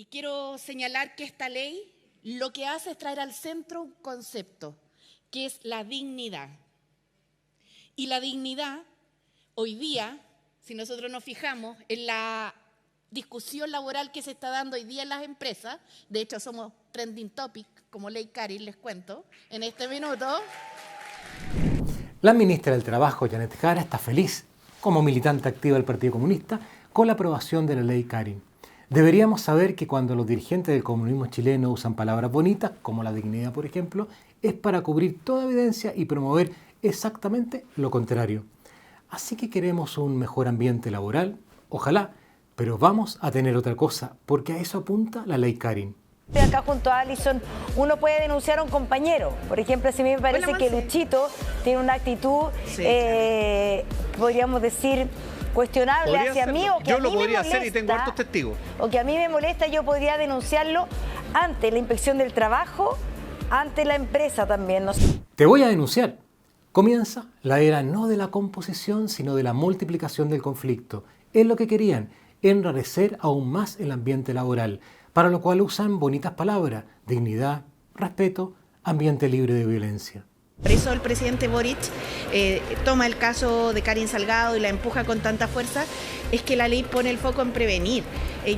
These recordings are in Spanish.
Y quiero señalar que esta ley lo que hace es traer al centro un concepto, que es la dignidad. Y la dignidad, hoy día, si nosotros nos fijamos en la discusión laboral que se está dando hoy día en las empresas, de hecho somos trending topic, como Ley Karin, les cuento, en este minuto. La ministra del Trabajo, Janet Jara, está feliz, como militante activa del Partido Comunista, con la aprobación de la Ley Karin. Deberíamos saber que cuando los dirigentes del comunismo chileno usan palabras bonitas, como la dignidad, por ejemplo, es para cubrir toda evidencia y promover exactamente lo contrario. Así que queremos un mejor ambiente laboral, ojalá, pero vamos a tener otra cosa, porque a eso apunta la Ley Karin. Acá junto a Alison, uno puede denunciar a un compañero. Por ejemplo, si a mí me parece que Luchito tiene una actitud, podríamos decir, cuestionable hacia mí, o que yo a mí lo me podría molesta, hacer y tengo hartos testigos. O que a mí me molesta, yo podría denunciarlo ante la Inspección del Trabajo, ante la empresa también. No sé. Te voy a denunciar. Comienza la era no de la composición, sino de la multiplicación del conflicto. Es lo que querían, enrarecer aún más el ambiente laboral, para lo cual usan bonitas palabras: dignidad, respeto, ambiente libre de violencia. Por eso el presidente Boric toma el caso de Karin Salgado y la empuja con tanta fuerza, es que la ley pone el foco en prevenir.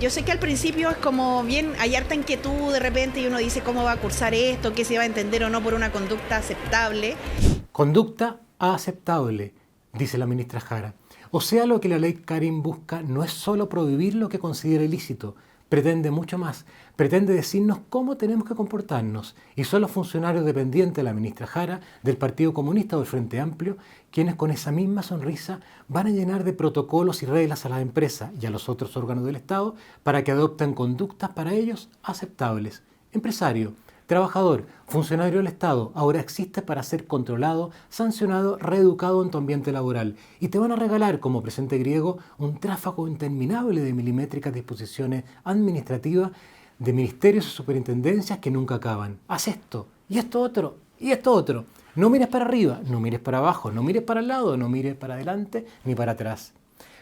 Yo sé que al principio es como bien, hay harta inquietud de repente y uno dice cómo va a cursar esto, qué se va a entender o no por una conducta aceptable. Conducta aceptable, dice la ministra Jara. O sea, lo que la Ley Karin busca no es solo prohibir lo que considera ilícito, pretende mucho más, pretende decirnos cómo tenemos que comportarnos, y son los funcionarios dependientes de la ministra Jara, del Partido Comunista o del Frente Amplio, quienes con esa misma sonrisa van a llenar de protocolos y reglas a las empresas y a los otros órganos del Estado para que adopten conductas para ellos aceptables. Empresario, trabajador, funcionario del Estado, ahora existe para ser controlado, sancionado, reeducado en tu ambiente laboral. Y te van a regalar, como presente griego, un tráfago interminable de milimétricas disposiciones administrativas de ministerios y superintendencias que nunca acaban. Haz esto, y esto otro, y esto otro. No mires para arriba, no mires para abajo, no mires para el lado, no mires para adelante ni para atrás.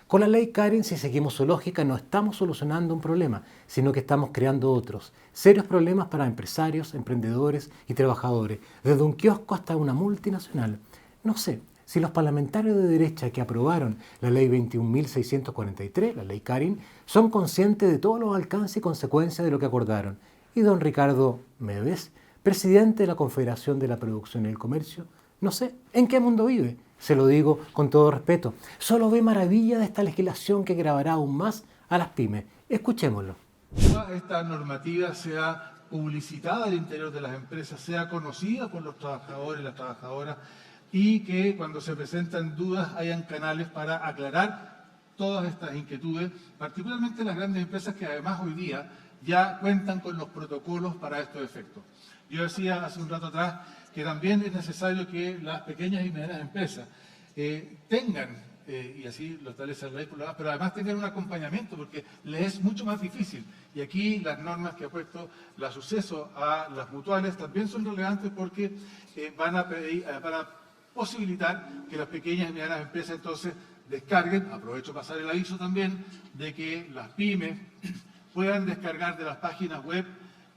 Con la Ley Karin, si seguimos su lógica, no estamos solucionando un problema, sino que estamos creando otros. Serios problemas para empresarios, emprendedores y trabajadores, desde un kiosco hasta una multinacional. No sé si los parlamentarios de derecha que aprobaron la Ley 21.643, la Ley Karin, son conscientes de todos los alcances y consecuencias de lo que acordaron. Y don Ricardo Meves, presidente de la Confederación de la Producción y el Comercio, no sé en qué mundo vive. Se lo digo con todo respeto. Solo ve maravilla de esta legislación que grabará aún más a las pymes. Escuchémoslo. Toda esta normativa sea publicitada al interior de las empresas, sea conocida por los trabajadores y las trabajadoras, y que cuando se presentan dudas hayan canales para aclarar todas estas inquietudes, particularmente las grandes empresas que además hoy día ya cuentan con los protocolos para estos efectos. Yo decía hace un rato atrás que también es necesario que las pequeñas y medianas empresas tengan, y así lo establece la ley, pero además tengan un acompañamiento, porque les es mucho más difícil. Y aquí las normas que ha puesto la Suceso a las mutuales también son relevantes, porque van a posibilitar que las pequeñas y medianas empresas entonces descarguen, aprovecho pasar el aviso también, de que las pymes puedan descargar de las páginas web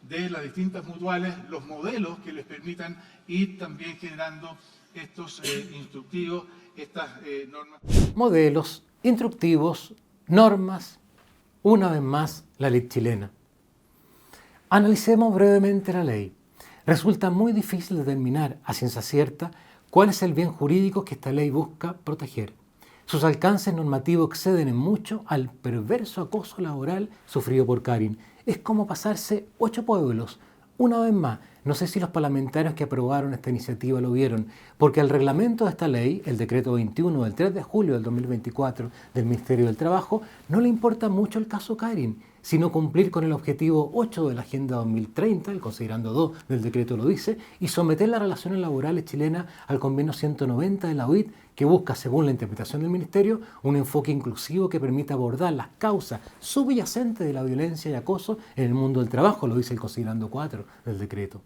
de las distintas mutuales los modelos que les permitan ir también generando estos instructivos, estas normas. Modelos, instructivos, normas, una vez más la ley chilena. Analicemos brevemente la ley. Resulta muy difícil determinar a ciencia cierta cuál es el bien jurídico que esta ley busca proteger. Sus alcances normativos exceden en mucho al perverso acoso laboral sufrido por Karin. Es como pasarse 8 pueblos. Una vez más, no sé si los parlamentarios que aprobaron esta iniciativa lo vieron, porque al reglamento de esta ley, el decreto 21 del 3 de julio del 2024 del Ministerio del Trabajo, no le importa mucho el caso Karin, sino cumplir con el objetivo 8 de la Agenda 2030, el considerando 2 del decreto lo dice, y someter las relaciones laborales chilenas al convenio 190 de la OIT, que busca, según la interpretación del Ministerio, un enfoque inclusivo que permita abordar las causas subyacentes de la violencia y acoso en el mundo del trabajo, lo dice el considerando 4 del decreto.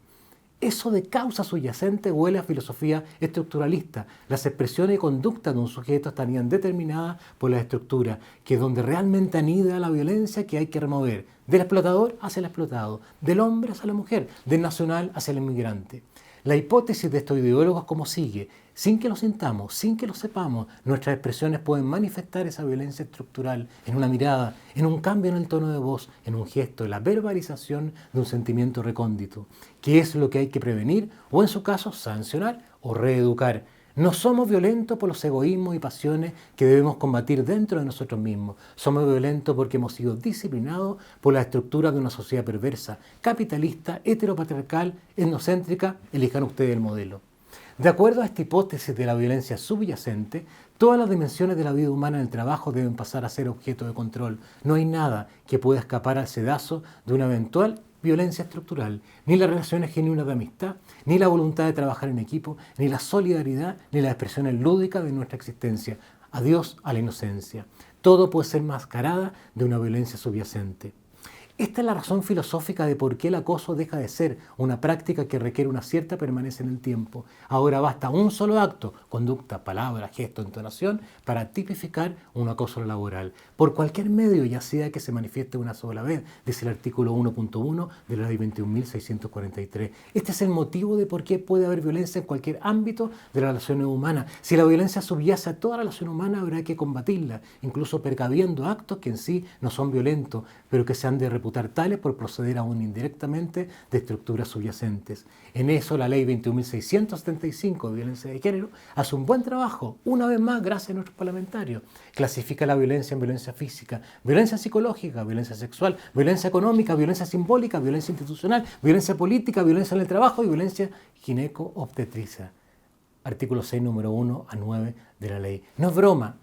Eso de causa subyacente huele a filosofía estructuralista. Las expresiones y conductas de un sujeto estarían determinadas por la estructura, que es donde realmente anida la violencia que hay que remover, del explotador hacia el explotado, del hombre hacia la mujer, del nacional hacia el inmigrante. La hipótesis de estos ideólogos como sigue: sin que lo sintamos, sin que lo sepamos, nuestras expresiones pueden manifestar esa violencia estructural en una mirada, en un cambio en el tono de voz, en un gesto, en la verbalización de un sentimiento recóndito, que es lo que hay que prevenir o, en su caso, sancionar o reeducar. No somos violentos por los egoísmos y pasiones que debemos combatir dentro de nosotros mismos. Somos violentos porque hemos sido disciplinados por la estructura de una sociedad perversa, capitalista, heteropatriarcal, etnocéntrica. Elijan ustedes el modelo. De acuerdo a esta hipótesis de la violencia subyacente, todas las dimensiones de la vida humana en el trabajo deben pasar a ser objeto de control. No hay nada que pueda escapar al sedazo de una eventual violencia estructural, ni las relaciones genuinas de amistad, ni la voluntad de trabajar en equipo, ni la solidaridad, ni las expresiones lúdicas de nuestra existencia. Adiós a la inocencia. Todo puede ser mascarada de una violencia subyacente. Esta es la razón filosófica de por qué el acoso deja de ser una práctica que requiere una cierta permanencia en el tiempo. Ahora basta un solo acto, conducta, palabra, gesto, entonación, para tipificar un acoso laboral. Por cualquier medio, ya sea que se manifieste una sola vez, dice el artículo 1.1 de la ley 21.643. Este es el motivo de por qué puede haber violencia en cualquier ámbito de las relaciones humanas. Si la violencia subyace a toda relación humana, habrá que combatirla, incluso precaviendo actos que en sí no son violentos, pero que se han de reputar tales por proceder aún indirectamente de estructuras subyacentes. En eso la ley 21.675 de violencia de género hace un buen trabajo, una vez más gracias a nuestros parlamentarios. Clasifica la violencia en violencia física, violencia psicológica, violencia sexual, violencia económica, violencia simbólica, violencia institucional, violencia política, violencia en el trabajo y violencia gineco-obstetricia. Artículo 6, número 1 a 9 de la ley. No es broma.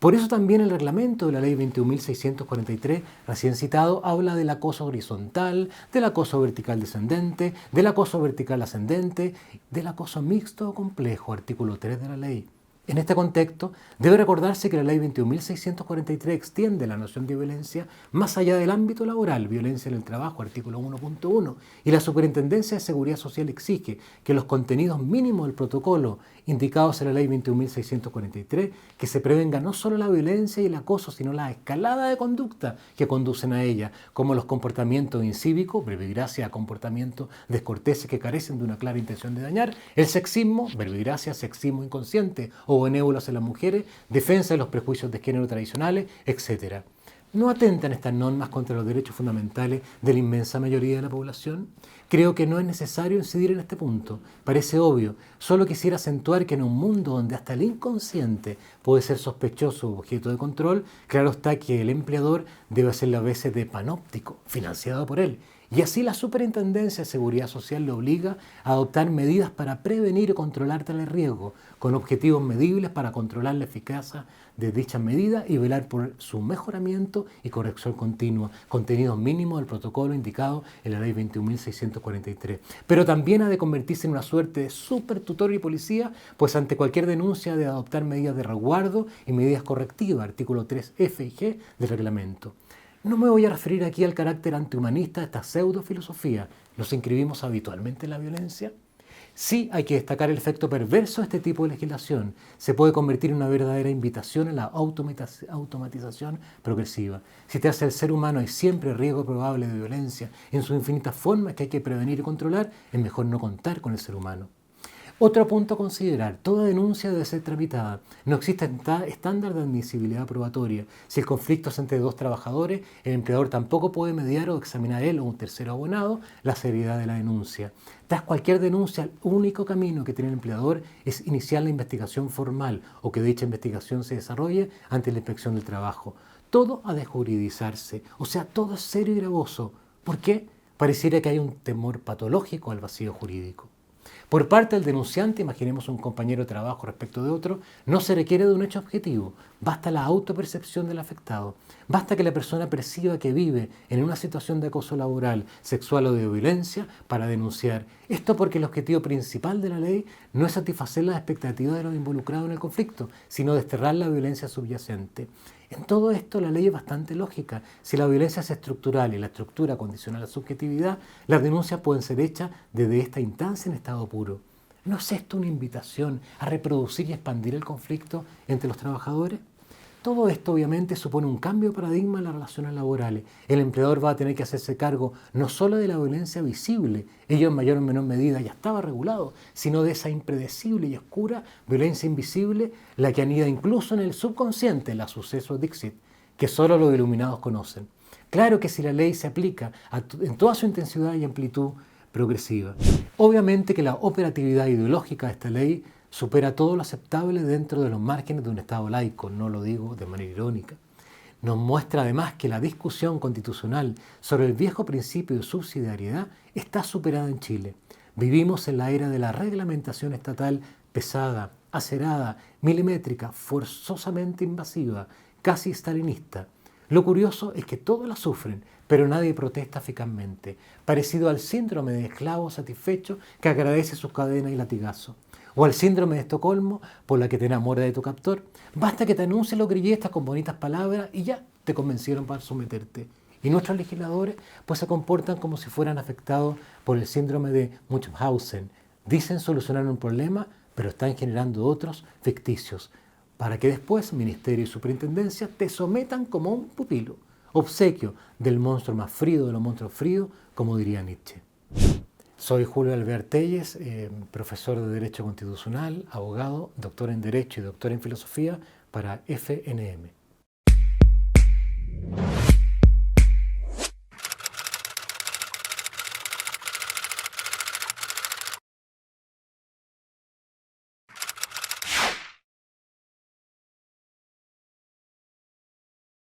Por eso también el reglamento de la ley 21.643, recién citado, habla del acoso horizontal, del acoso vertical descendente, del acoso vertical ascendente, del acoso mixto o complejo, artículo 3 de la ley. En este contexto, debe recordarse que la ley 21.643 extiende la noción de violencia más allá del ámbito laboral, violencia en el trabajo, artículo 1.1, y la Superintendencia de Seguridad Social exige que los contenidos mínimos del protocolo indicados en la ley 21.643, que se prevenga no solo la violencia y el acoso, sino la escalada de conducta que conducen a ella, como los comportamientos incívicos, verbigracia, comportamientos descorteses que carecen de una clara intención de dañar, el sexismo, verbigracia, sexismo inconsciente o benévolos en las mujeres, defensa de los prejuicios de género tradicionales, etc. ¿No atentan estas normas contra los derechos fundamentales de la inmensa mayoría de la población? Creo que no es necesario incidir en este punto. Parece obvio. Solo quisiera acentuar que en un mundo donde hasta el inconsciente puede ser sospechoso o objeto de control, claro está que el empleador debe hacerlo a veces de panóptico, financiado por él. Y así la Superintendencia de Seguridad Social le obliga a adoptar medidas para prevenir y controlar tales riesgos, con objetivos medibles para controlar la eficacia de dichas medidas y velar por su mejoramiento y corrección continua, contenidos mínimos del protocolo indicado en la ley 21.643. Pero también ha de convertirse en una suerte de supertutor y policía, pues ante cualquier denuncia ha de adoptar medidas de resguardo y medidas correctivas, artículo 3F y G del reglamento. No me voy a referir aquí al carácter antihumanista de esta pseudo-filosofía. ¿Nos inscribimos habitualmente en la violencia? Sí hay que destacar el efecto perverso de este tipo de legislación. Se puede convertir en una verdadera invitación a la automatización progresiva. Si te hace el ser humano hay siempre riesgo probable de violencia en sus infinitas formas que hay que prevenir y controlar, es mejor no contar con el ser humano. Otro punto a considerar, toda denuncia debe ser tramitada. No existe estándar de admisibilidad probatoria. Si el conflicto es entre dos trabajadores, el empleador tampoco puede mediar o examinar él o un tercero abonado la seriedad de la denuncia. Tras cualquier denuncia, el único camino que tiene el empleador es iniciar la investigación formal o que dicha investigación se desarrolle ante la inspección del trabajo. Todo ha de juridizarse, o sea, todo es serio y gravoso. ¿Por qué? Pareciera que hay un temor patológico al vacío jurídico. Por parte del denunciante, imaginemos un compañero de trabajo respecto de otro, no se requiere de un hecho objetivo, basta la autopercepción del afectado, basta que la persona perciba que vive en una situación de acoso laboral, sexual o de violencia para denunciar. Esto porque el objetivo principal de la ley no es satisfacer las expectativas de los involucrados en el conflicto, sino desterrar la violencia subyacente. En todo esto la ley es bastante lógica. Si la violencia es estructural y la estructura condiciona la subjetividad, las denuncias pueden ser hechas desde esta instancia en estado puro. ¿No es esto una invitación a reproducir y expandir el conflicto entre los trabajadores? Todo esto obviamente supone un cambio de paradigma en las relaciones laborales. El empleador va a tener que hacerse cargo no solo de la violencia visible, ello en mayor o menor medida ya estaba regulado, sino de esa impredecible y oscura violencia invisible, la que anida incluso en el subconsciente, los sucesos Dixit, que solo los iluminados conocen. Claro que si la ley se aplica en toda su intensidad y amplitud progresiva. Obviamente que la operatividad ideológica de esta ley supera todo lo aceptable dentro de los márgenes de un Estado laico, no lo digo de manera irónica. Nos muestra además que la discusión constitucional sobre el viejo principio de subsidiariedad está superada en Chile. Vivimos en la era de la reglamentación estatal pesada, acerada, milimétrica, forzosamente invasiva, casi stalinista. Lo curioso es que todos la sufren, pero nadie protesta eficazmente, parecido al síndrome de esclavo satisfecho que agradece sus cadenas y latigazos. O al síndrome de Estocolmo, por la que te enamoras de tu captor. Basta que te anuncien los grillistas con bonitas palabras y ya te convencieron para someterte. Y nuestros legisladores pues se comportan como si fueran afectados por el síndrome de Munchausen. Dicen solucionar un problema, pero están generando otros ficticios, para que después Ministerio y Superintendencia te sometan como un pupilo. Obsequio del monstruo más frío de los monstruos fríos, como diría Nietzsche. Soy Julio Alvear Telles, profesor de Derecho Constitucional, abogado, doctor en Derecho y doctor en Filosofía para FNM.